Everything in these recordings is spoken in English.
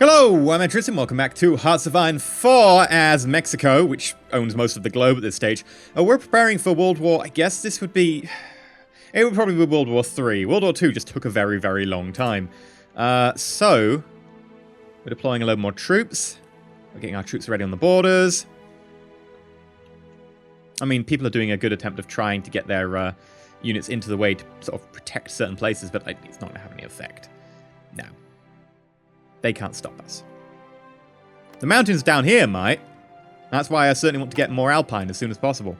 Hello, I'm EnterElysium. Welcome back to Hearts of Iron 4 as Mexico, which owns most of the globe at this stage. We're preparing for World War, I guess this would be... It would probably be World War 3. World War 2 just took a very, very long time. So, we're deploying a load more troops. We're getting our troops ready on the borders. I mean, people are doing a good attempt of trying to get their units into the way to sort of protect certain places, but it's not going to have any effect. No. They can't stop us. The mountains down here might. That's why I certainly want to get more Alpine as soon as possible.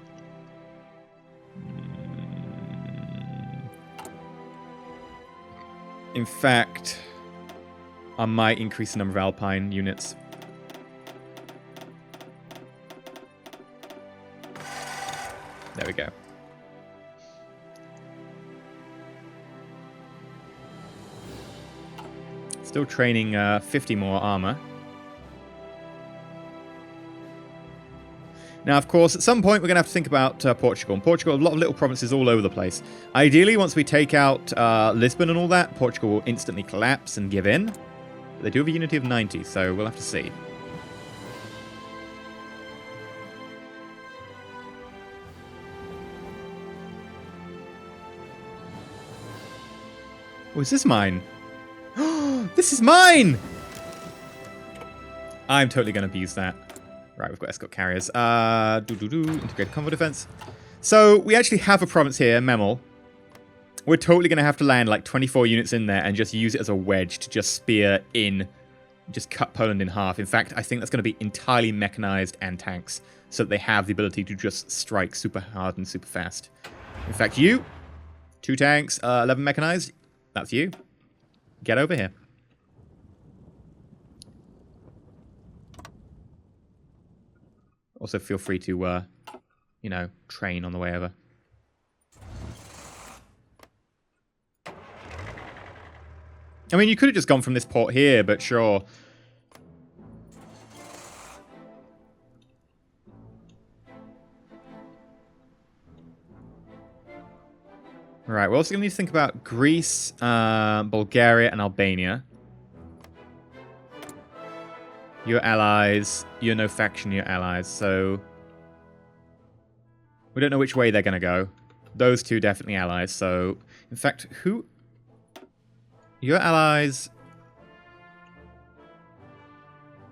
In fact, I might increase the number of Alpine units. There we go. Still training 50 more armor. Now, of course, at some point we're going to have to think about Portugal. And Portugal, a lot of little provinces all over the place. Ideally, once we take out Lisbon and all that, Portugal will instantly collapse and give in. But they do have a unity of 90, so we'll have to see. Oh, is this mine? This is mine! I'm totally going to abuse that. Right, we've got escort carriers. Integrated convoy defense. So, we actually have a province here, Memel. We're totally going to have to land like 24 units in there and just use it as a wedge to just spear in, just cut Poland in half. In fact, I think that's going to be entirely mechanized and tanks, so that they have the ability to just strike super hard and super fast. In fact, you, 2 tanks, 11 mechanized, that's you. Get over here. Also, feel free to, you know, train on the way over. I mean, you could have just gone from this port here, but sure. Right, we're also going to need to think about Greece, Bulgaria, and Albania. Your allies, you're no faction, you're allies, so... We don't know which way they're going to go. Those two definitely allies, so... In fact, who... Your allies...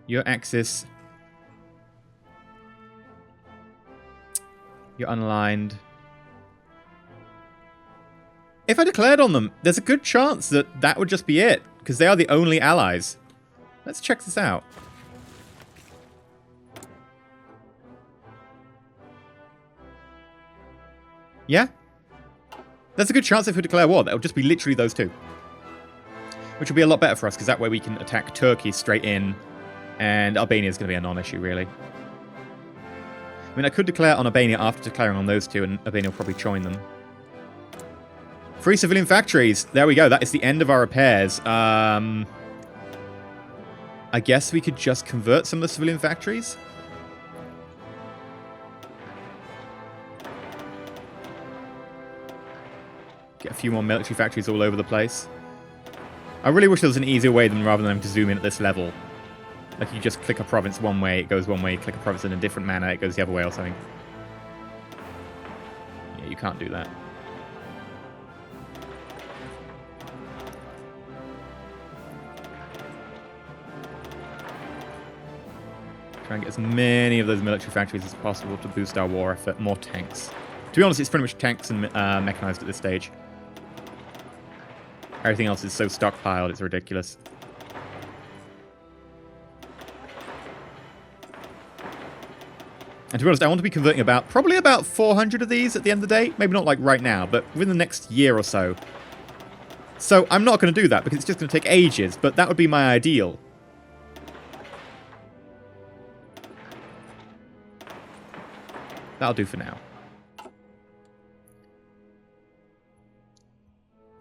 Your Axis... You're unaligned. If I declared on them, there's a good chance that that would just be it, because they are the only allies. Let's check this out. Yeah? There's a good chance if we declare war, that will just be literally those two. Which will be a lot better for us, because that way we can attack Turkey straight in, and Albania is going to be a non-issue, really. I mean, I could declare on Albania after declaring on those two, and Albania will probably join them. Free civilian factories. There we go. That is the end of our repairs. I guess we could just convert some of the civilian factories. Get a few more military factories all over the place. I really wish there was an easier way rather than having to zoom in at this level. Like you just click a province one way, it goes one way. Click a province in a different manner, it goes the other way or something. Yeah, you can't do that. Try and get as many of those military factories as possible to boost our war effort. More tanks. To be honest, it's pretty much tanks and mechanized at this stage. Everything else is so stockpiled, it's ridiculous. And to be honest, I want to be converting probably about 400 of these at the end of the day. Maybe not like right now, but within the next year or so. So I'm not going to do that because it's just going to take ages, but that would be my ideal. That'll do for now.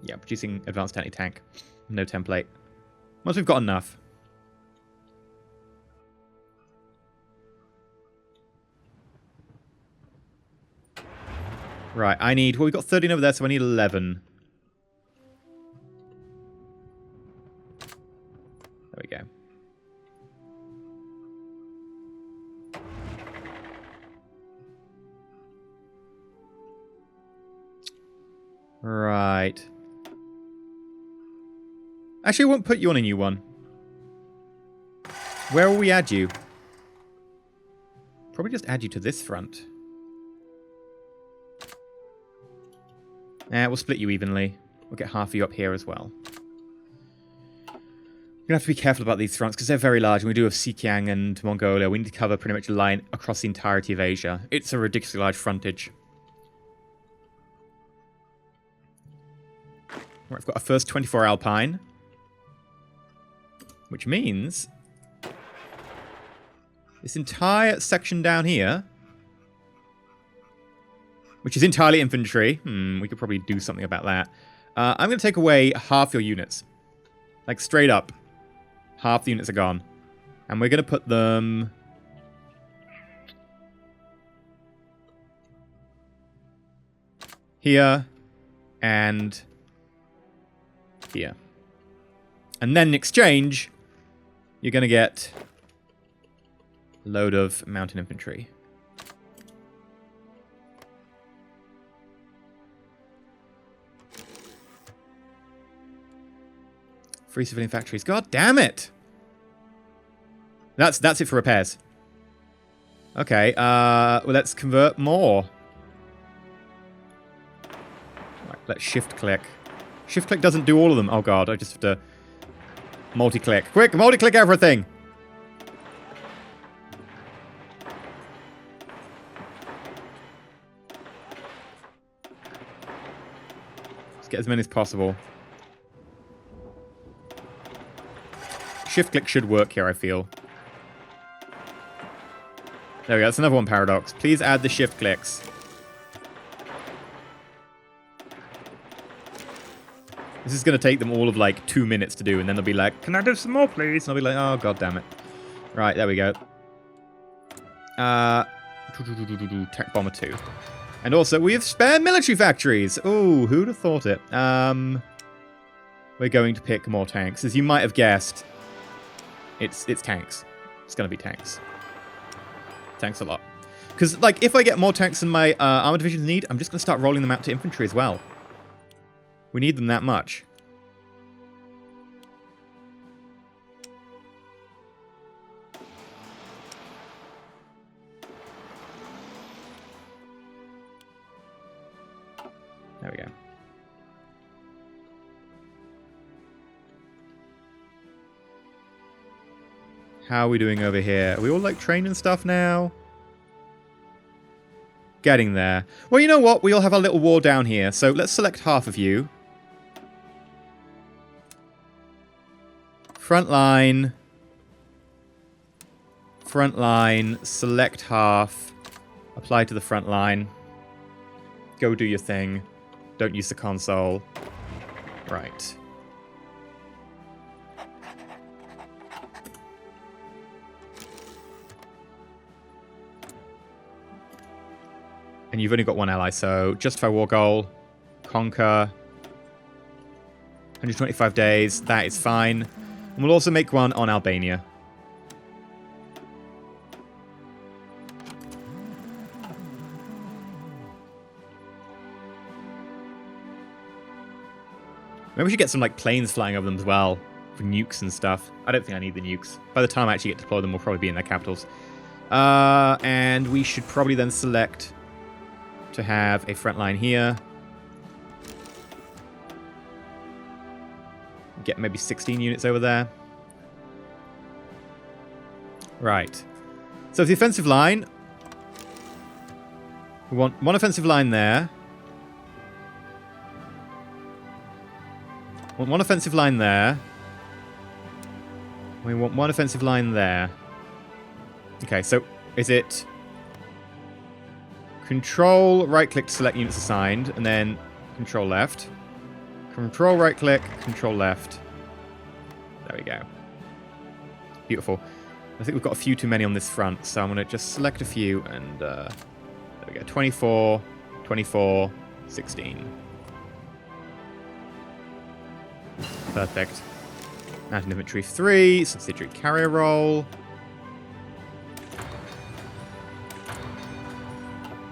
Yeah, producing advanced anti-tank. No template. Once we've got enough. Right, I need... Well, we've got 13 over there, so I need 11. There we go. Right. Actually, I won't put you on a new one. Where will we add you? Probably just add you to this front. We'll split you evenly. We'll get half of you up here as well. We're going to have to be careful about these fronts because they're very large. And we do have Xinjiang and Mongolia. We need to cover pretty much a line across the entirety of Asia. It's a ridiculously large frontage. Right, I've got a first 24 Alpine. Which means this entire section down here, which is entirely infantry. We could probably do something about that. I'm going to take away half your units. Like, straight up. Half the units are gone. And we're going to put them... here. And... here. And then in exchange, you're going to get a load of mountain infantry. Free civilian factories. God damn it! That's it for repairs. Okay, well, let's convert more. Right, let's shift-click. Shift-click doesn't do all of them. Oh god, I just have to multi-click. Quick, multi-click everything! Let's get as many as possible. Shift-click should work here, I feel. There we go, that's another one paradox. Please add the shift-clicks. This is going to take them all of like 2 minutes to do, and then they'll be like, can I do some more, please? And I'll be like, oh, god damn it. Right, there we go. Tech Bomber 2. And also, we have spare military factories. Ooh, who'd have thought it? We're going to pick more tanks. As you might have guessed, it's tanks. It's going to be tanks. Tanks a lot. Because, like, if I get more tanks than my armor divisions need, I'm just going to start rolling them out to infantry as well. We need them that much. There we go. How are we doing over here? Are we all, like, training stuff now? Getting there. Well, you know what? We all have our little war down here. So let's select half of you. Front line. Front line. Select half. Apply to the front line. Go do your thing. Don't use the console. Right. And you've only got one ally, so justify war goal. Conquer. 125 days. That is fine. And we'll also make one on Albania. Maybe we should get some like planes flying over them as well. For nukes and stuff. I don't think I need the nukes. By the time I actually get to deploy them, we'll probably be in their capitals. And we should probably then select to have a front line here. Get maybe 16 units over there. Right. So the offensive line. We want one offensive line there. We want one offensive line there. We want one offensive line there. Okay, so is it Control right-click to select units assigned, and then Control left. Control right-click, Control left. There we go. Beautiful. I think we've got a few too many on this front, so I'm going to just select a few, and there we go. 24, 24, 16. Perfect. Mountain Infantry 3, subsidiary carrier roll.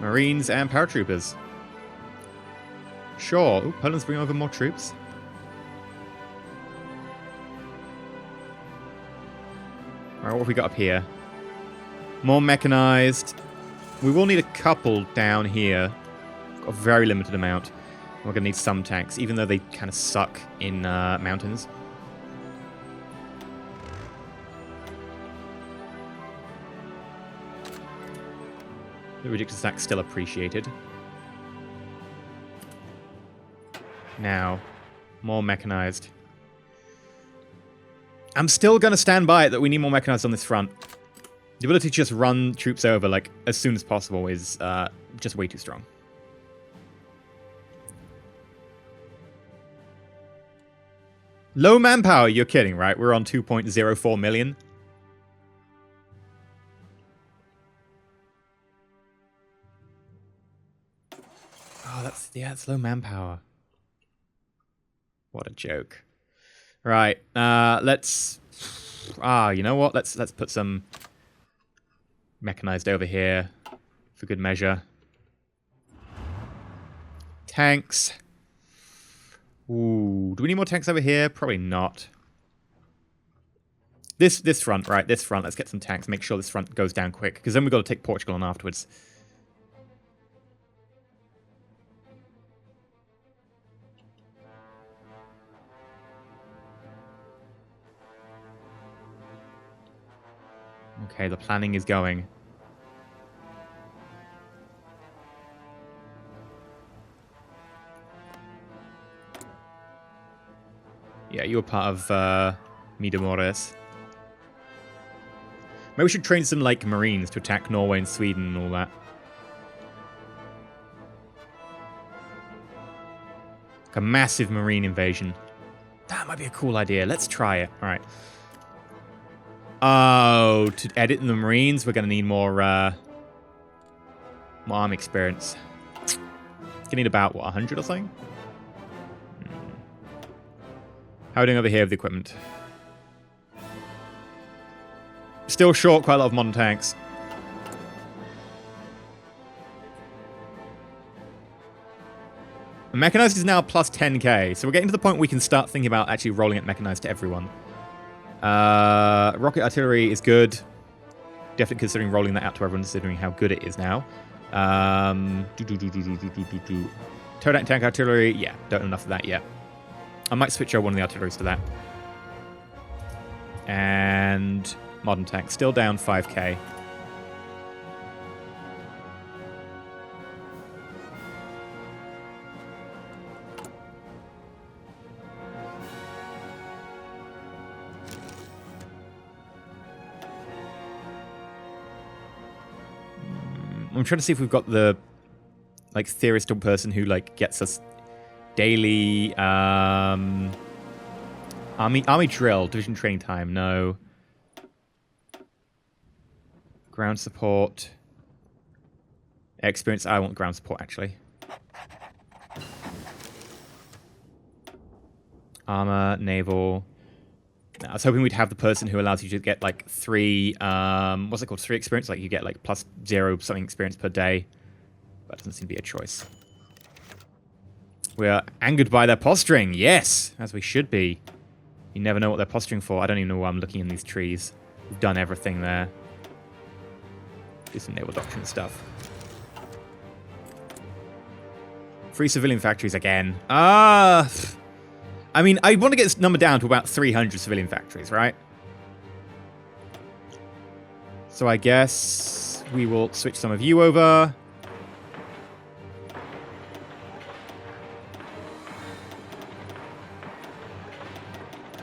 Marines and paratroopers. Sure. Ooh, Poland's bringing over more troops. Alright, what have we got up here? More mechanized. We will need a couple down here. We've got a very limited amount. We're going to need some tanks, even though they kind of suck in mountains. The ridiculous attack still appreciated. Now, more mechanized. I'm still going to stand by it that we need more mechanized on this front. The ability to just run troops over like as soon as possible is just way too strong. Low manpower, you're kidding, right? We're on 2.04 million. Oh, that's low manpower. What a joke. Right, let's... you know what? Let's put some mechanized over here for good measure. Tanks. Ooh, do we need more tanks over here? Probably not. This front, right? This front. Let's get some tanks. Make sure this front goes down quick, because then we've got to take Portugal on afterwards. Okay, the planning is going. Yeah, you were part of Midamores. Maybe we should train some, like, Marines to attack Norway and Sweden and all that. Like a massive Marine invasion. That might be a cool idea. Let's try it. Alright. Oh, to edit the Marines, we're going to need more army experience. Gonna need about, what, 100 or something? How are we doing over here with the equipment? Still short quite a lot of modern tanks. Mechanized is now plus 10k, so we're getting to the point where we can start thinking about actually rolling it mechanized to everyone. Rocket artillery is good. Definitely considering rolling that out to everyone, considering how good it is now. Turret tank artillery, yeah, don't know enough of that yet. I might switch over one of the artilleries to that. And modern tank, still down 5k. I'm trying to see if we've got the, like, theorist person who, like, gets us daily, army drill, division training time, no. Ground support. Experience, I want ground support, actually. Armor, naval. I was hoping we'd have the person who allows you to get, like, 3, what's it called, 3 experience? Like, you get, like, plus 0 something experience per day. That doesn't seem to be a choice. We are angered by their posturing. Yes, as we should be. You never know what they're posturing for. I don't even know why I'm looking in these trees. We've done everything there. Do some naval doctrine stuff. Free civilian factories again. I mean, I want to get this number down to about 300 civilian factories, right? So I guess we will switch some of you over.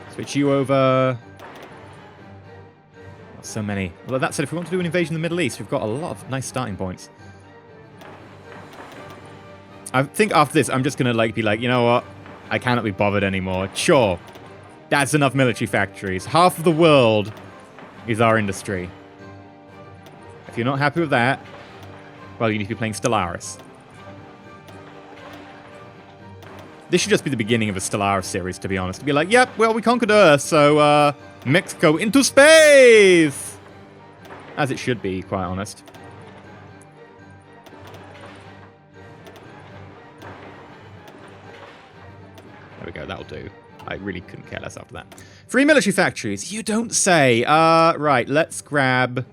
Switch you over. Oh, so many. Well, that said, if we want to do an invasion of the Middle East, we've got a lot of nice starting points. I think after this, I'm just going to like be like, you know what? I cannot be bothered anymore. Sure. That's enough military factories. Half of the world is our industry. If you're not happy with that, well, you need to be playing Stellaris. This should just be the beginning of a Stellaris series, to be honest. To be like, yep, well, we conquered Earth, so, Mexico into space! As it should be, quite honest. go. That'll do. I really couldn't care less after that. 3 military factories. You don't say. Right. Let's grab...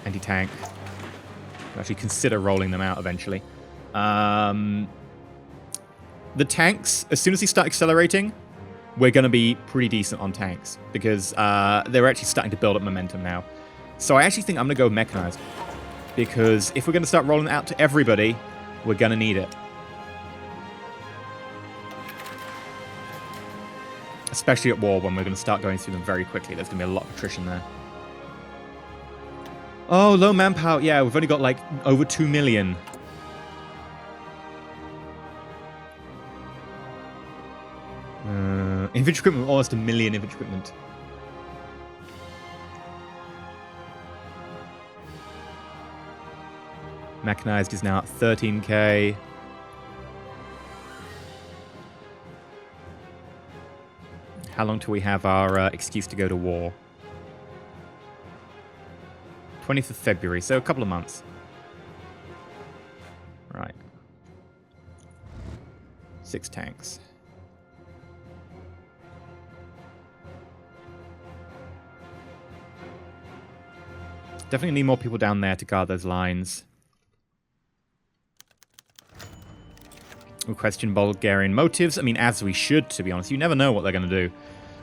anti-tank. I'll actually consider rolling them out eventually. The tanks, as soon as they start accelerating, we're going to be pretty decent on tanks. Because they're actually starting to build up momentum now. So I actually think I'm going to go mechanized. Because if we're going to start rolling it out to everybody, we're going to need it. Especially at war, when we're going to start going through them very quickly. There's going to be a lot of attrition there. Oh, low manpower. Yeah, we've only got like over 2 million. Infantry equipment, almost 1 million infantry equipment. Mechanized is now at 13k. How long till we have our excuse to go to war? 20th of February, so a couple of months. Right. 6 tanks. Definitely need more people down there to guard those lines. We question Bulgarian motives. I mean, as we should, to be honest. You never know what they're going to do.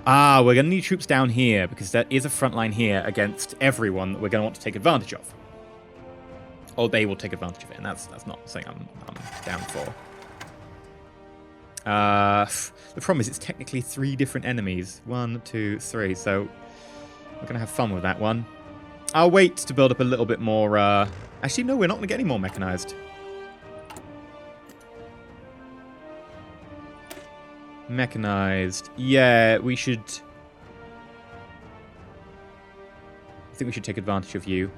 Ah, we're going to need troops down here, because there is a front line here against everyone that we're going to want to take advantage of. Or they will take advantage of it, and that's not something I'm down for. The problem is it's technically 3 different enemies. 1, 2, 3, so we're going to have fun with that one. I'll wait to build up a little bit more... Actually, no, we're not going to get any more mechanized. Mechanized. Yeah, we should... I think we should take advantage of you.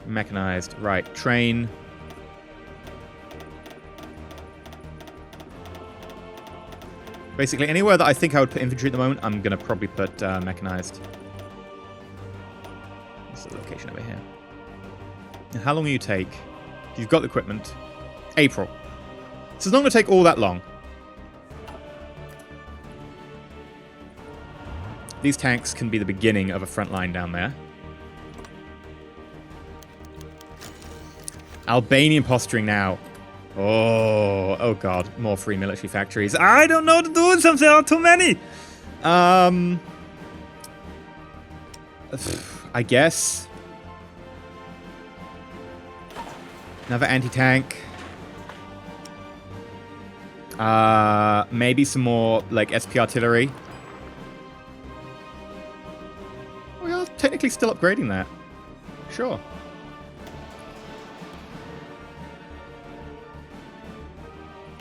Mechanized. Right, train. Basically, anywhere that I think I would put infantry at the moment, I'm going to probably put mechanized. What's the location over here? How long will you take? You've got the equipment. April. So it's not going to take all that long. These tanks can be the beginning of a front line down there. Albanian posturing now. Oh god. More free military factories. I don't know what to do with them. There are too many. I guess... Another anti-tank. Maybe some more, like, SP artillery. We are technically still upgrading that. Sure.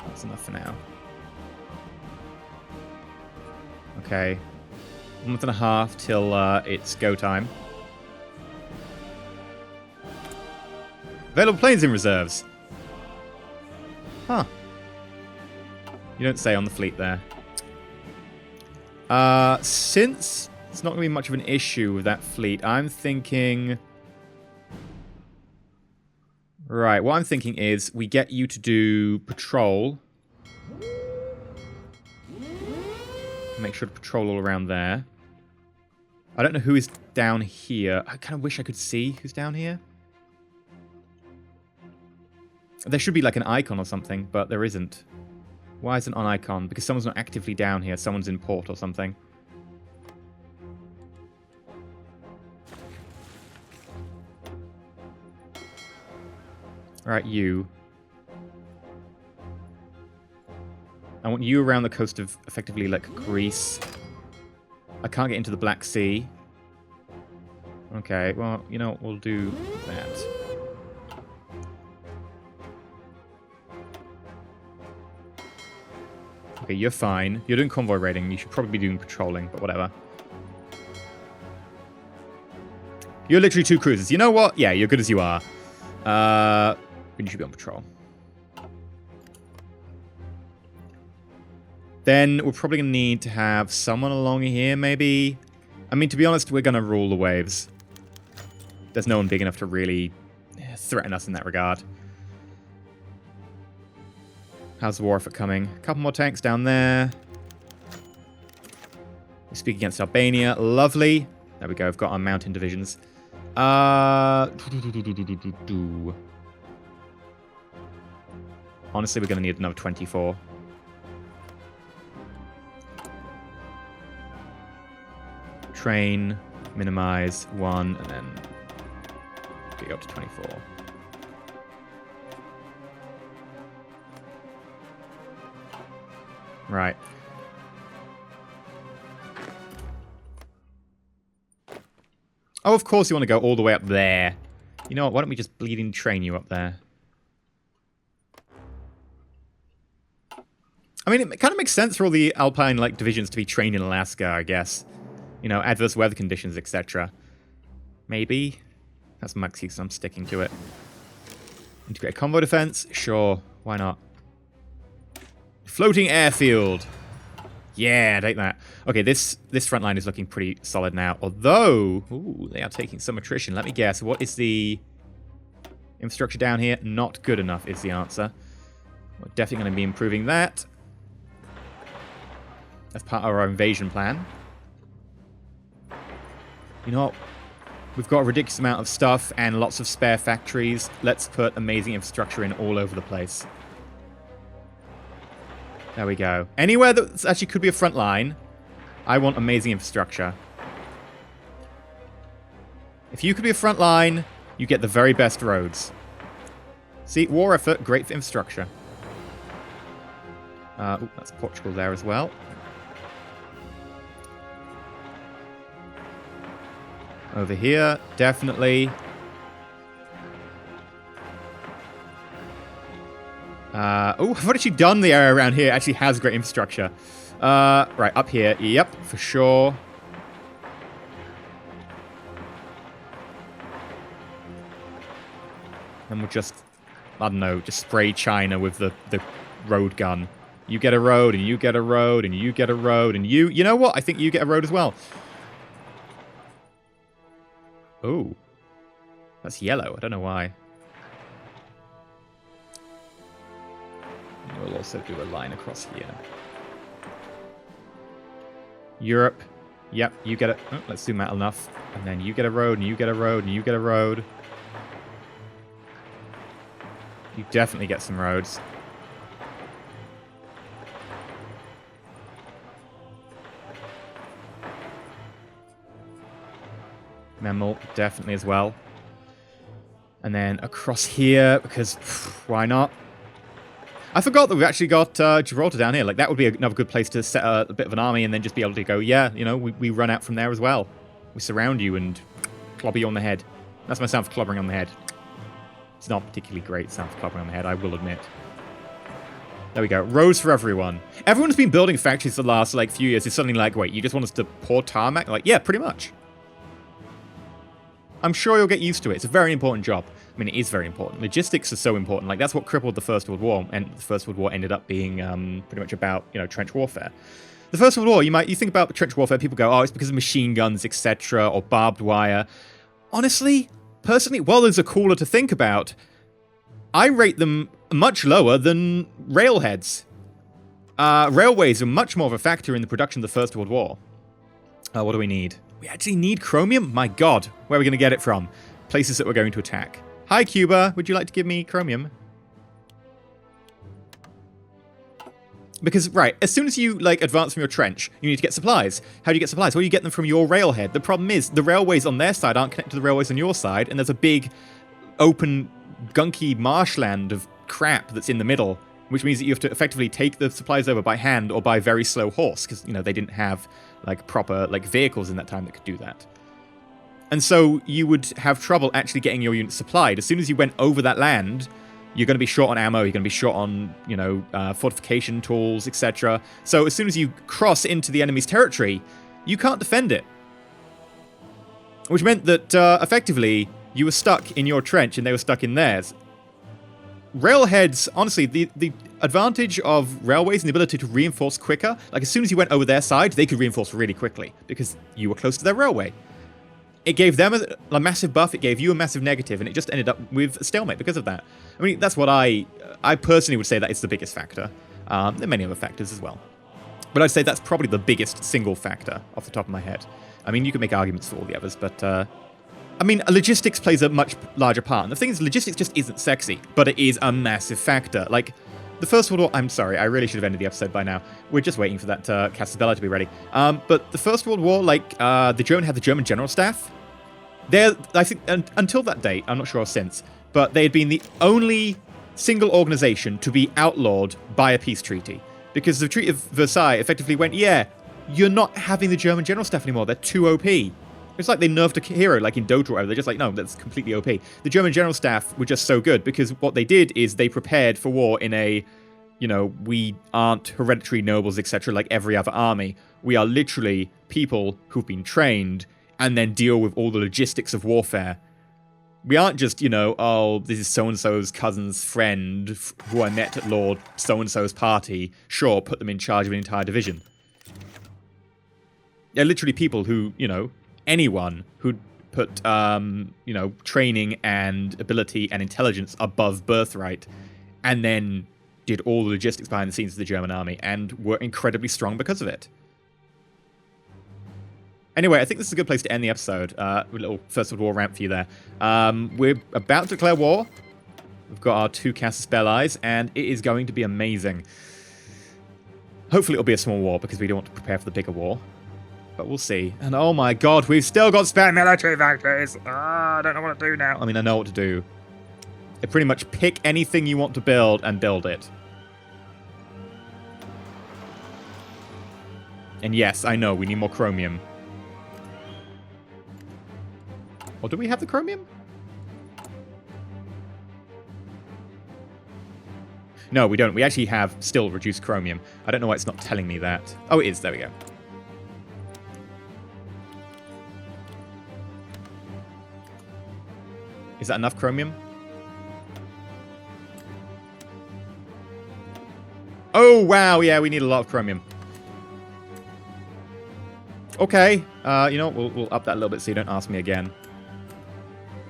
That's enough for now. Okay. 1.5 months till it's go time. Available planes in reserves. Huh. You don't say on the fleet there. Since it's not going to be much of an issue with that fleet, I'm thinking... Right, what I'm thinking is we get you to do patrol. Make sure to patrol all around there. I don't know who is down here. I kind of wish I could see who's down here. There should be like an icon or something, but there isn't. Why isn't an icon? Because someone's not actively down here. Someone's in port or something. Alright, you. I want you around the coast of, effectively, like, Greece. I can't get into the Black Sea. Okay, well, you know what? We'll do that. Okay, you're fine. You're doing convoy raiding. You should probably be doing patrolling, but whatever. You're literally 2 cruisers. You know what? Yeah, you're good as you are. You should be on patrol. Then we're probably going to need to have someone along here, maybe. I mean, to be honest, we're going to rule the waves. There's no one big enough to really threaten us in that regard. How's the war effort coming? A couple more tanks down there. We speak against Albania. Lovely. There we go. I've got our mountain divisions. Honestly, we're going to need another 24. Train, minimize 1, and then get up to 24. Right. Oh, of course you want to go all the way up there. You know what? Why don't we just bleeding train you up there? I mean, it kind of makes sense for all the Alpine like divisions to be trained in Alaska, I guess. You know, adverse weather conditions, etc. Maybe. That's my excuse, I'm sticking to it. Integrated combo defense? Sure, why not? Floating airfield. Yeah, take that. Okay, this front line is looking pretty solid now. Although, ooh, they are taking some attrition. Let me guess, what is the infrastructure down here? Not good enough is the answer. We're definitely going to be improving that. As part of our invasion plan. You know what? We've got a ridiculous amount of stuff and lots of spare factories. Let's put amazing infrastructure in all over the place. There we go. Anywhere that actually could be a front line, I want amazing infrastructure. If you could be a front line, you get the very best roads. See, war effort, great for infrastructure. Ooh, that's Portugal there as well. Over here, definitely. Oh, I've actually done the area around here. It actually has great infrastructure. Right, up here. Yep, for sure. And we'll just, I don't know, just spray China with the road gun. You get a road, and you get a road, and you get a road, and you know what? I think you get a road as well. Oh. That's yellow. I don't know why. We'll also do a line across here. Europe. Yep, you get it. Oh, let's zoom out enough. And then you get a road, and you get a road, and you get a road. You definitely get some roads. Memel, definitely as well. And then across here, because why not? I forgot that we've actually got Gibraltar down here. Like, that would be another good place to set a bit of an army and then just be able to go, yeah, you know, we run out from there as well. We surround you and clobber you on the head. That's my sound for clobbering on the head. It's not particularly great sound for clobbering on the head, I will admit. There we go. Roads for everyone. Everyone's been building factories the last, like, few years. It's suddenly like, wait, you just want us to pour tarmac? Like, yeah, pretty much. I'm sure you'll get used to it. It's a very important job. I mean, it is very important. Logistics are so important. Like, that's what crippled the First World War, and the First World War ended up being pretty much about, you know, trench warfare. The First World War, you think about trench warfare, people go, oh, it's because of machine guns, etc., or barbed wire. Honestly, personally, while those are cooler to think about, I rate them much lower than railheads. Railways are much more of a factor in the production of the First World War. What do we need? We actually need chromium? My god, where are we going to get it from? Places that we're going to attack. Hi, Cuba. Would you like to give me chromium? Because, right, as soon as you, like, advance from your trench, you need to get supplies. How do you get supplies? Well, you get them from your railhead. The problem is, the railways on their side aren't connected to the railways on your side, and there's a big, open, gunky marshland of crap that's in the middle, which means that you have to effectively take the supplies over by hand or by very slow horse, because, you know, they didn't have, like, proper, like, vehicles in that time that could do that. And so you would have trouble actually getting your units supplied. As soon as you went over that land, you're going to be short on ammo, you're going to be short on, you know, fortification tools, etc. So as soon as you cross into the enemy's territory, you can't defend it. Which meant that, effectively, you were stuck in your trench and they were stuck in theirs. railheads, honestly, the advantage of railways and the ability to reinforce quicker, like as soon as you went over their side, they could reinforce really quickly because you were close to their railway. It gave them a massive buff, it gave you a massive negative, and it just ended up with a stalemate because of that. I mean, that's what I personally would say that it's the biggest factor. There are many other factors as well. But I'd say that's probably the biggest single factor off the top of my head. I mean, you can make arguments for all the others, but I mean, logistics plays a much larger part. And the thing is, logistics just isn't sexy, but it is a massive factor. Like, the First World War... I'm sorry, I really should have ended the episode by now. We're just waiting for that Casabella to be ready. But the First World War, like, the German had the German General Staff. They're, I think, until that date, I'm not sure since, but they had been the only single organization to be outlawed by a peace treaty. Because the Treaty of Versailles effectively went, yeah, you're not having the German General Staff anymore. They're too OP. It's like they nerfed a hero, like in Dota or whatever. They're just like, no, that's completely OP. The German General Staff were just so good because what they did is they prepared for war in a, you know, we aren't hereditary nobles, etc., like every other army. We are literally people who've been trained and then deal with all the logistics of warfare. We aren't just, you know, oh, this is so-and-so's cousin's friend who I met at Lord so-and-so's party. Sure, put them in charge of an entire division. They're literally people who, you know, anyone who'd put, you know, training and ability and intelligence above birthright and then did all the logistics behind the scenes of the German army and were incredibly strong because of it. Anyway, I think this is a good place to end the episode. A little First World War rant for you there. We're about to declare war. We've got our 2 Casus Bellis, and it is going to be amazing. Hopefully it'll be a small war, because we don't want to prepare for the bigger war. But we'll see. And oh my god, we've still got spare military factories! I don't know what to do now. I mean, I know what to do. You pretty much pick anything you want to build and build it. And yes, I know, we need more chromium. Or do we have the chromium? No, we don't. We actually have still reduced chromium. I don't know why it's not telling me that. Oh, it is. There we go. Is that enough chromium? Oh, wow. Yeah, we need a lot of chromium. Okay. You know what? We'll up that a little bit so you don't ask me again.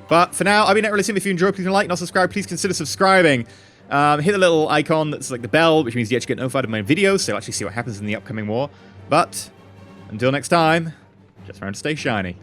But for now, I've been EnterElysium. If you enjoyed, please like, not subscribe. Please consider subscribing. Hit the little icon that's like the bell, which means you actually get notified of my videos, so you'll actually see what happens in the upcoming war. But until next time, just remember to stay shiny.